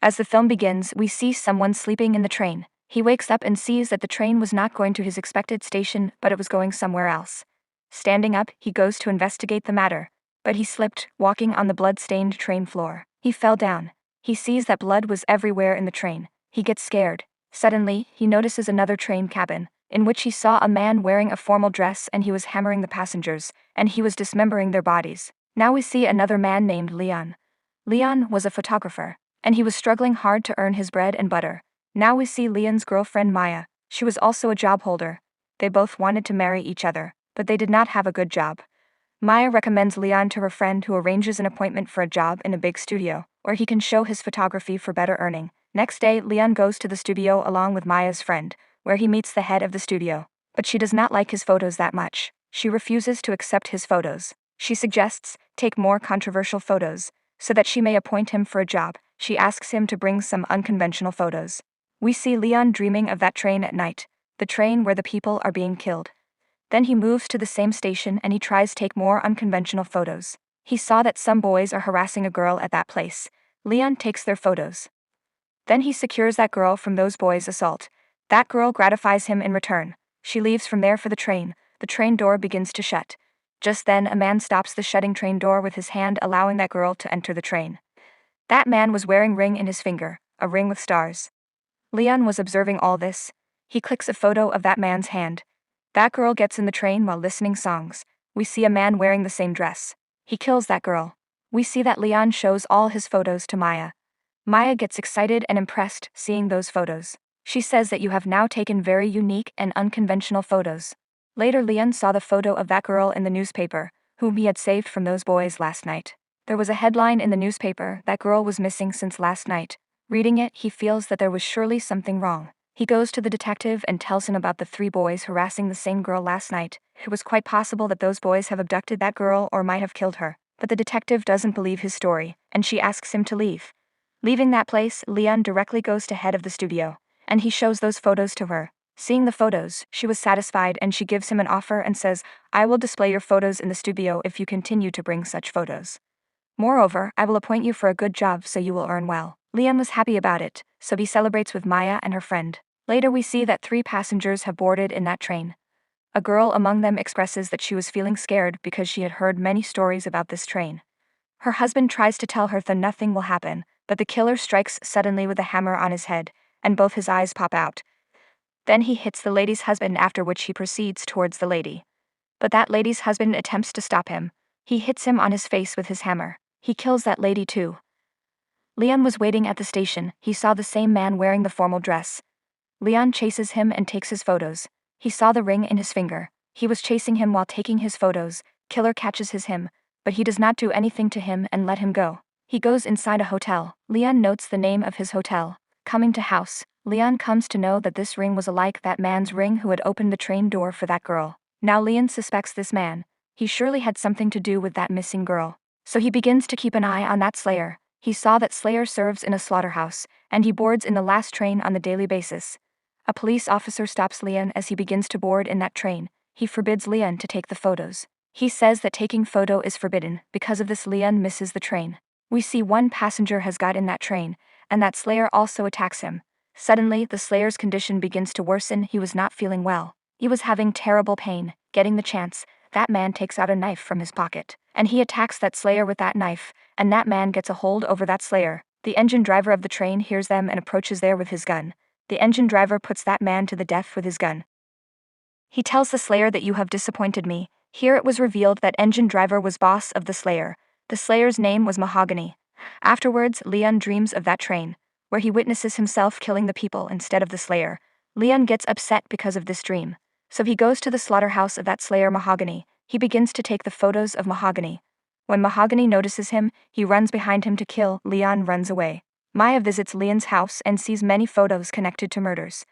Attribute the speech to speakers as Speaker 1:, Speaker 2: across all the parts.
Speaker 1: As the film begins, we see someone sleeping in the train. He wakes up and sees that the train was not going to his expected station, but it was going somewhere else. Standing up, he goes to investigate the matter. But he slipped, walking on the blood-stained train floor. He fell down. He sees that blood was everywhere in the train. He gets scared. Suddenly, he notices another train cabin, in which he saw a man wearing a formal dress, and he was hammering the passengers, and he was dismembering their bodies. Now we see another man named Leon. Leon was a photographer, and he was struggling hard to earn his bread and butter. Now we see Leon's girlfriend Maya. She was also a job holder. They both wanted to marry each other, but they did not have a good job. Maya recommends Leon to her friend, who arranges an appointment for a job in a big studio, where he can show his photography for better earning. Next day, Leon goes to the studio along with Maya's friend, where he meets the head of the studio. But she does not like his photos that much. She refuses to accept his photos. She suggests, take more controversial photos, so that she may appoint him for a job. She asks him to bring some unconventional photos. We see Leon dreaming of that train at night, the train where the people are being killed. Then he moves to the same station and he tries to take more unconventional photos. He saw that some boys are harassing a girl at that place. Leon takes their photos. Then he secures that girl from those boys' assault. That girl gratifies him in return. She leaves from there for the train. The train door begins to shut. Just then, a man stops the shutting train door with his hand, allowing that girl to enter the train. That man was wearing a ring in his finger, a ring with stars. Leon was observing all this. He clicks a photo of that man's hand. That girl gets in the train while listening songs. We see a man wearing the same dress. He kills that girl. We see that Leon shows all his photos to Maya. Maya gets excited and impressed seeing those photos. She says that you have now taken very unique and unconventional photos. Later, Leon saw the photo of that girl in the newspaper, whom he had saved from those boys last night. There was a headline in the newspaper, "That girl was missing since last night." Reading it, he feels that there was surely something wrong. He goes to the detective and tells him about the 3 boys harassing the same girl last night. It was quite possible that those boys have abducted that girl or might have killed her. But the detective doesn't believe his story, and she asks him to leave. Leaving that place, Leon directly goes to head of the studio, and he shows those photos to her. Seeing the photos, she was satisfied and she gives him an offer and says, "I will display your photos in the studio if you continue to bring such photos. Moreover, I will appoint you for a good job so you will earn well." Leon was happy about it, so he celebrates with Maya and her friend. Later we see that 3 passengers have boarded in that train. A girl among them expresses that she was feeling scared because she had heard many stories about this train. Her husband tries to tell her that nothing will happen, but the killer strikes suddenly with a hammer on his head, and both his eyes pop out. Then he hits the lady's husband, after which he proceeds towards the lady. But that lady's husband attempts to stop him. He hits him on his face with his hammer. He kills that lady too. Leon was waiting at the station. He saw the same man wearing the formal dress. Leon chases him and takes his photos. He saw the ring in his finger. He was chasing him while taking his photos. Killer catches him, but he does not do anything to him and let him go. He goes inside a hotel. Leon notes the name of his hotel. Coming to house, Leon comes to know that this ring was alike that man's ring who had opened the train door for that girl. Now Leon suspects this man. He surely had something to do with that missing girl. So he begins to keep an eye on that slayer. He saw that slayer serves in a slaughterhouse, and he boards in the last train on the daily basis. A police officer stops Leon as he begins to board in that train. He forbids Leon to take the photos. He says that taking photo is forbidden. Because of this, Leon misses the train. We see 1 passenger has got in that train, and that slayer also attacks him. Suddenly, the slayer's condition begins to worsen. He was not feeling well. He was having terrible pain. Getting the chance, that man takes out a knife from his pocket, and he attacks that slayer with that knife, and that man gets a hold over that slayer. The engine driver of the train hears them and approaches there with his gun. The engine driver puts that man to the death with his gun. He tells the slayer that "you have disappointed me." Here it was revealed that engine driver was boss of the slayer. The slayer's name was Mahogany. Afterwards, Leon dreams of that train, where he witnesses himself killing the people instead of the slayer. Leon gets upset because of this dream. So he goes to the slaughterhouse of that slayer Mahogany. He begins to take the photos of Mahogany. When Mahogany notices him, he runs behind him to kill. Leon runs away. Maya visits Leon's house and sees many photos connected to murders.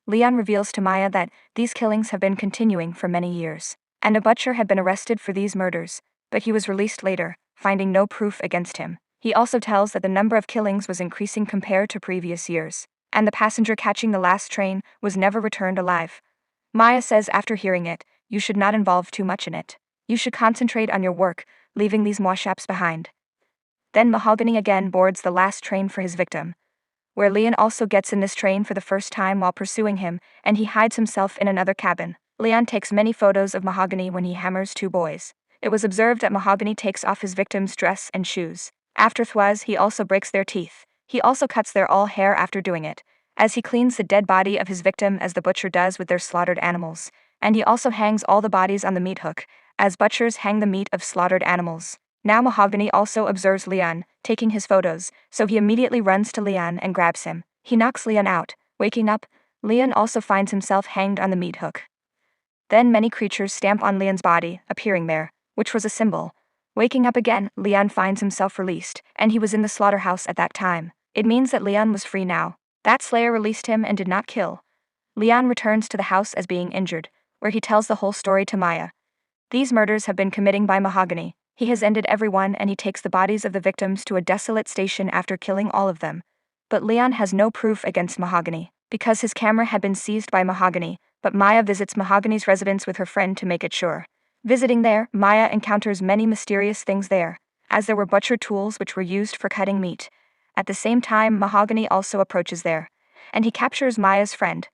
Speaker 1: Leon reveals to Maya that these killings have been continuing for many years, and a butcher had been arrested for these murders, but he was released later, finding no proof against him. He also tells that the number of killings was increasing compared to previous years, and the passenger catching the last train was never returned alive. Maya says after hearing it, "You should not involve too much in it. You should concentrate on your work, leaving these mishaps behind." Then Mahogany again boards the last train for his victim. where Leon also gets in this train for the first time while pursuing him, and he hides himself in another cabin. Leon takes many photos of Mahogany when he hammers two boys. It was observed that Mahogany takes off his victim's dress and shoes. After Thwaz, he also breaks their teeth. He also cuts their all hair after doing it, as he cleans the dead body of his victim as the butcher does with their slaughtered animals. And he also hangs all the bodies on the meat hook, as butchers hang the meat of slaughtered animals. Now Mahogany also observes Leon, taking his photos, so he immediately runs to Leon and grabs him. He knocks Leon out. Waking up, Leon also finds himself hanged on the meat hook. Then many creatures stamp on Leon's body, appearing there, which was a symbol. Waking up again, Leon finds himself released, and he was in the slaughterhouse at that time. It means that Leon was free now. That Slayer released him and did not kill. Leon returns to the house as being injured, where he tells the whole story to Maya. These murders have been committed by Mahogany. He has ended everyone, and he takes the bodies of the victims to a desolate station after killing all of them. But Leon has no proof against Mahogany, because his camera had been seized by Mahogany, but Maya visits Mahogany's residence with her friend to make it sure. Visiting there, Maya encounters many mysterious things there, as there were butcher tools which were used for cutting meat. At the same time, Mahogany also approaches there, and he captures Maya's friend.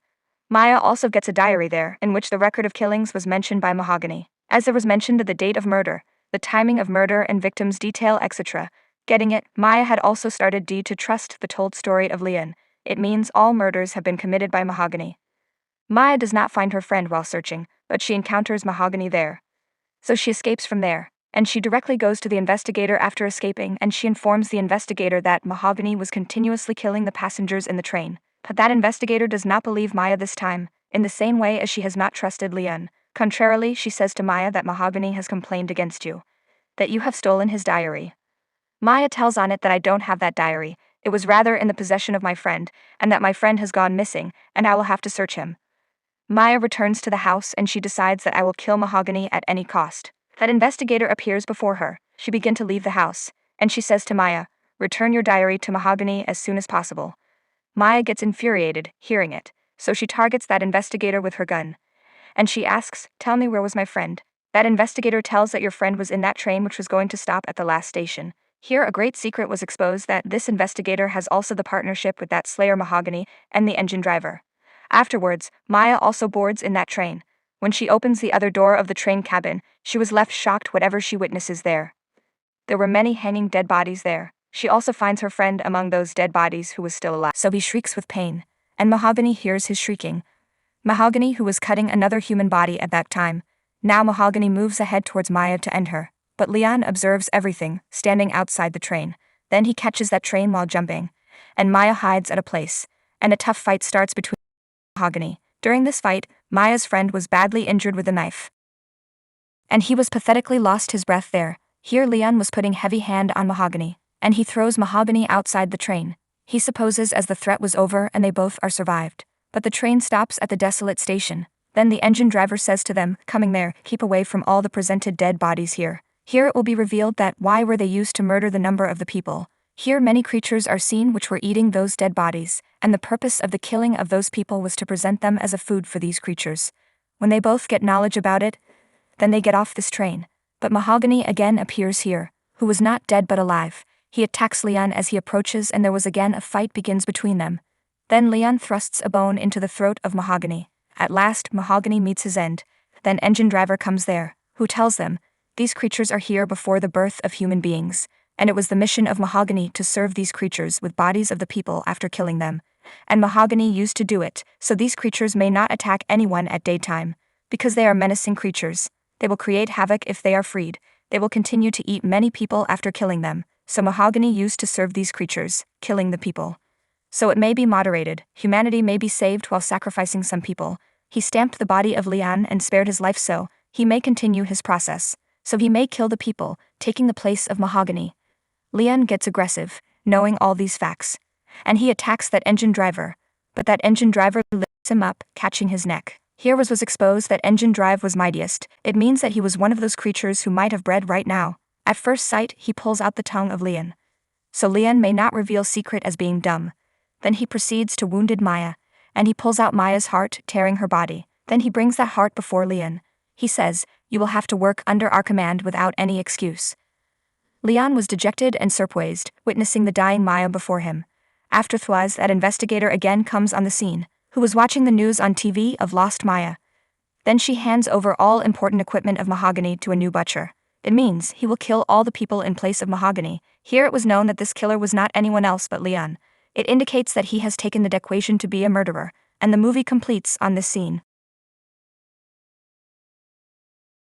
Speaker 1: Maya also gets a diary there, in which the record of killings was mentioned by Mahogany, as there was mentioned the date of murder, the timing of murder and victim's detail, etc. Getting it, Maya had also started to trust the told story of Leon. It means all murders have been committed by Mahogany. Maya does not find her friend while searching, but she encounters Mahogany there. So she escapes from there, and she directly goes to the investigator after escaping, and she informs the investigator that Mahogany was continuously killing the passengers in the train. But that investigator does not believe Maya this time, in the same way as she has not trusted Leon. Contrarily, she says to Maya that Mahogany has complained against you, that you have stolen his diary. Maya tells on it that I don't have that diary, it was rather in the possession of my friend, and that my friend has gone missing, and I will have to search him. Maya returns to the house and she decides that I will kill Mahogany at any cost. That investigator appears before her. She begins to leave the house, and she says to Maya, "Return your diary to Mahogany as soon as possible." Maya gets infuriated, hearing it, so she targets that investigator with her gun. And she asks, "Tell me, where was my friend?" That investigator tells that your friend was in that train which was going to stop at the last station. Here a great secret was exposed, that this investigator has also the partnership with that Slayer Mahogany and the engine driver. Afterwards, Maya also boards in that train. When she opens the other door of the train cabin, she was left shocked whatever she witnesses there. There were many hanging dead bodies there. She also finds her friend among those dead bodies who was still alive. So he shrieks with pain, and Mahogany hears his shrieking. Mahogany, who was cutting another human body at that time. Now Mahogany moves ahead towards Maya to end her, but Leon observes everything, standing outside the train. Then he catches that train while jumping, and Maya hides at a place, and a tough fight starts between Mahogany. During this fight, Maya's friend was badly injured with a knife, and he was pathetically lost his breath there. Here Leon was putting heavy hand on Mahogany, and he throws Mahogany outside the train. He supposes as the threat was over and they both are survived. But the train stops at the desolate station. Then the engine driver says to them, "Coming there, keep away from all the presented dead bodies here." Here it will be revealed that why were they used to murder the number of the people. Here many creatures are seen which were eating those dead bodies, and the purpose of the killing of those people was to present them as a food for these creatures. When they both get knowledge about it, then they get off this train. But Mahogany again appears here, who was not dead but alive. He attacks Leon as he approaches, and there was again a fight begins between them. Then Leon thrusts a bone into the throat of Mahogany. At last, Mahogany meets his end. Then engine driver comes there, who tells them, these creatures are here before the birth of human beings, and it was the mission of Mahogany to serve these creatures with bodies of the people after killing them. And Mahogany used to do it, so these creatures may not attack anyone at daytime, because they are menacing creatures. They will create havoc if they are freed. They will continue to eat many people after killing them, so Mahogany used to serve these creatures, killing the people. So it may be moderated, humanity may be saved while sacrificing some people. He stamped the body of Leon and spared his life, so he may continue his process. So he may kill the people, taking the place of Mahogany. Leon gets aggressive, knowing all these facts, and he attacks that engine driver, but that engine driver lifts him up, catching his neck. Here was exposed that engine drive was mightiest. It means that he was one of those creatures who might have bred right now. At first sight, he pulls out the tongue of Leon, so Leon may not reveal secret as being dumb. Then he proceeds to wounded Maya, and he pulls out Maya's heart, tearing her body. Then he brings that heart before Leon. He says, "You will have to work under our command without any excuse." Leon was dejected and surprised, witnessing the dying Maya before him. Afterwards, that investigator again comes on the scene, who was watching the news on TV of lost Maya. Then she hands over all important equipment of Mahogany to a new butcher. It means he will kill all the people in place of Mahogany. Here it was known that this killer was not anyone else but Leon. It indicates that he has taken the equation to be a murderer, and the movie completes on this scene.